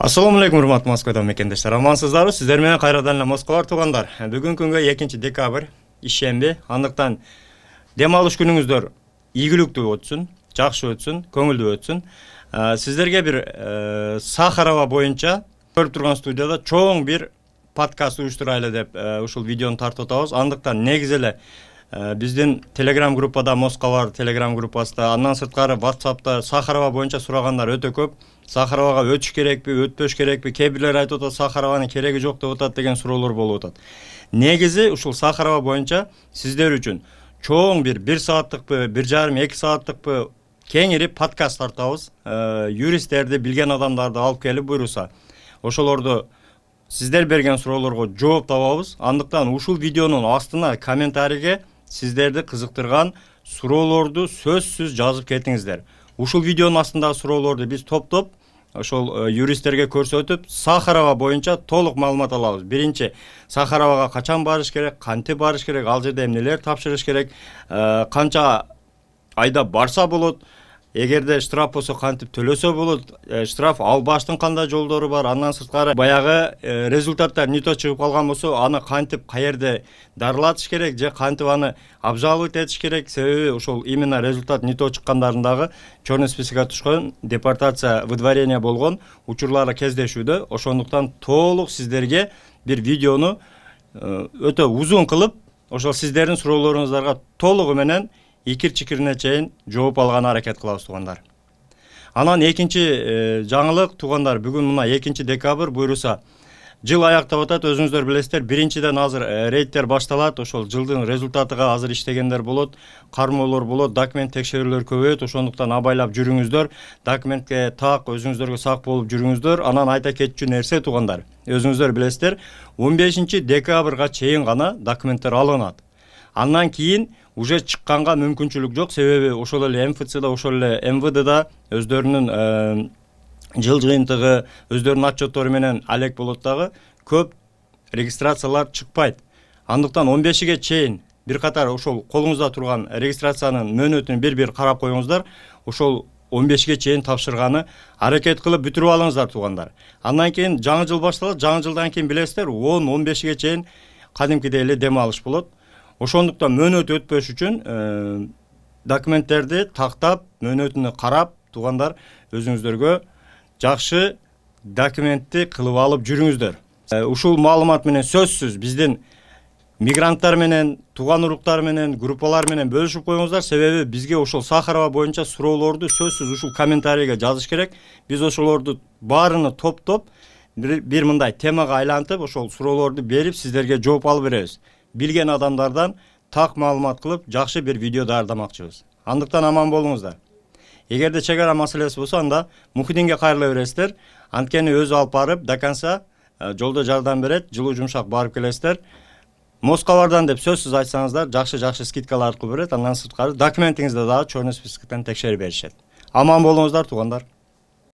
Assalamu alaikum урматтуу Москвадан мекендештер. Амансыздарбы? Сиздер менен кайрадан эле Москвалар туугандар. Бүгүнкү күнгө 2 декабрь ишемби. Андыктан дем алыш күнүңүздөр ийгиликтүү өтсүн, жакшы өтсүн, көңүлдүү өтсүн. Сиздерге бир Сахарова боюнча көрүп турган студияда чоң бир подкаст уюштурайлы деп ушул видеону тартып атабыз. Андыктан негизи эле биздин Telegram группада, Москвалар Telegram группасында, андан сырткары WhatsApp'та Сахарова боюнча сурагандар өтө көп. Сахаровага өтүш керекпи, өтпөш керекпи? Кээ бирлер айтып атат, Сахарованын кереги жок деп атат деген суроолор болуп атат. Негизи ушул Сахарова боюнча сиздер үчүн чоң бир сааттыкпы, 1,5-2 сааттыкпы кеңири подкаст тартабыз. Юристтерди, билген адамдарды алып келип буйруса, ошолорду сиздер берген суроолорго жооп табабыз. Андыктан ушул видеонун астына комментарийге сиздерди кызыктырган суроолорду сөзсүз жазып кетиңиздер. Ушул видеонун астындагы суроолорду биз топтоп ошол юристтерге көрсөтүп, Сахарова боюнча толук маалымат алабыз. Биринчи, Сахаровага качан барыш керек, кантип барыш керек, ал жерде эмнелер тапшырыш керек, канча айда барса болот, эгерде штраф болсо кантип төлөсө болот, штраф албаштын кандай жолдору бар, андан сырткары баягы результаттар не то чыгып калган болсо, аны кантип каерде дарылатыш керек же кантип аны обжаловать этиш керек, себеби ошол именно результат не то чыккандарындагы черный списокко түшкөн, депортация, выдворение болгон учурлары кездешүүдө. Ошондуктан толук сиздерге бир видеону өтө узун кылып, ошол сиздердин суроолоруңуздарга толугу менен икир-чикирине чейин жооп алган аракет кылабыз туугандар. Анан экинчи жаңылык туугандар, бүгүн мына 2 декабрь буйруса жыл аяктап атат, өзүңүздөр билесиздер. Биринчиден азыр рейдтер башталат, ошол жылдын результатыга азыр иштегендер болот, кармоолор болот, документ текшерүүлөр көбөйөт. Ошондуктан абайлап жүрүңүздөр, документке так, өзүңүздөргө сак болуп жүрүңүздөр. Анан айта кетчү нерсе туугандар, өзүңүздөр билесиздер, 15 декабрга чейин гана документтер алынат. Андан кийин уже чыкканга мүмкүнчүлүк жок, себеби ошол эле МФЦда, ошол эле МВДда өздөрүнүн жыл жыйынтыгы, өздөрүнүн отчеттору менен алек болот дагы, көп регистрациялар чыкпайт. Андыктан 15ге чейин бир катар ошол колуңузда турган регистрациянын мөөнөтүн бир карап коюңуздар. Ошол 15ге чейин тапшырганы аракет кылып бүтүрүп алыңыздар туугандар. Андан кийин жаңы жыл башталат. Жаңы жылдан кийин билесиздер, 10-15ге чейин кадимкидей эле дем алыш болот. Ошондуктан мөөнөт өтпөш үчүн документтерди тактап, мөөнөтүнө карап, туугандар, өзүңүздөргө жакшы документти кылып алып жүрүңүздөр. Ушул маалымат менен сөзсүз биздин мигранттар менен, тууган уруктар менен, группалар менен бөлүшүп коюңуздар, себеби бизге ошол Сахарова боюнча суроолорду сөзсүз ушул комментарийге жазыш керек. Биз ошолорду баарыны топтоп, бир мындай темага айлантып, ошол суроолорду берип, сиздерге жооп алып беребиз. Билген адамдардан так маалымат кылып, жакшы бир видео даярдамакчыбыз. Андыктан аман болуңуздар. Эгерде чек ара маселеси болсо, анда Мухидинге кайрыла бересиздер. Анткени өзү алып барып, до конца жолдо жардам берет, жылуу жумшак барып келесиздер. Москвалардан деп сөзсүз айтсаңыздар, жакшы скидкалар кылып берет. Андан сырткары документиңизди дагы черный списоктон текшерип беришет. Аман болуңуздар туугандар.